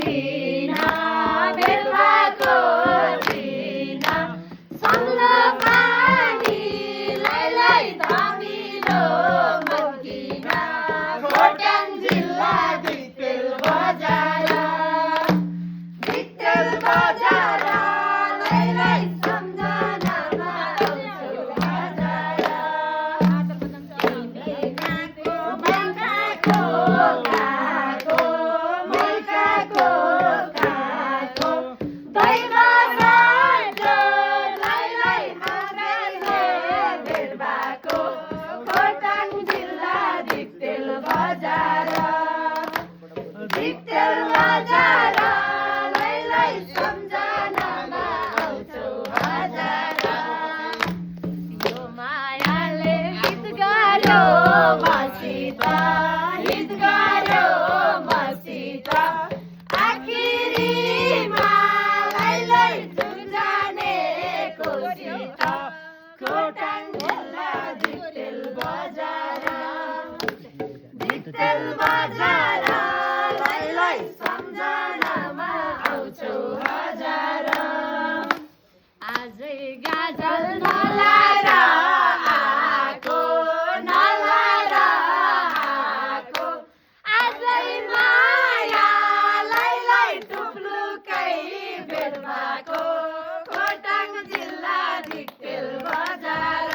दिन भेट भएको दिन सम्झ पानीलाई धमिलो मर्किन खोटाङ जिल्ला दिक्तेल बजार लाई सम्झनामा आउँछु हजार तिमीको बङ्गाको काको मुल्काको काको दैवबाट लाई हाम्रै भेट भएको खोटाङ जिल्ला दिक्तेल बजार लाई सम्झनामा आउँछु हजार यो मायाले हित गर्यो मसित आखिरीमा लाई जुझानेको सित खोटाङ जिल्ला दिक्तेल बजार लाई सम्झनामा आउँछु हजार आजै गाजल नलाएर आएको आजै माया लाई टुप्लुकै भेट भएको खोटाङ जिल्ला दिक्तेल बजार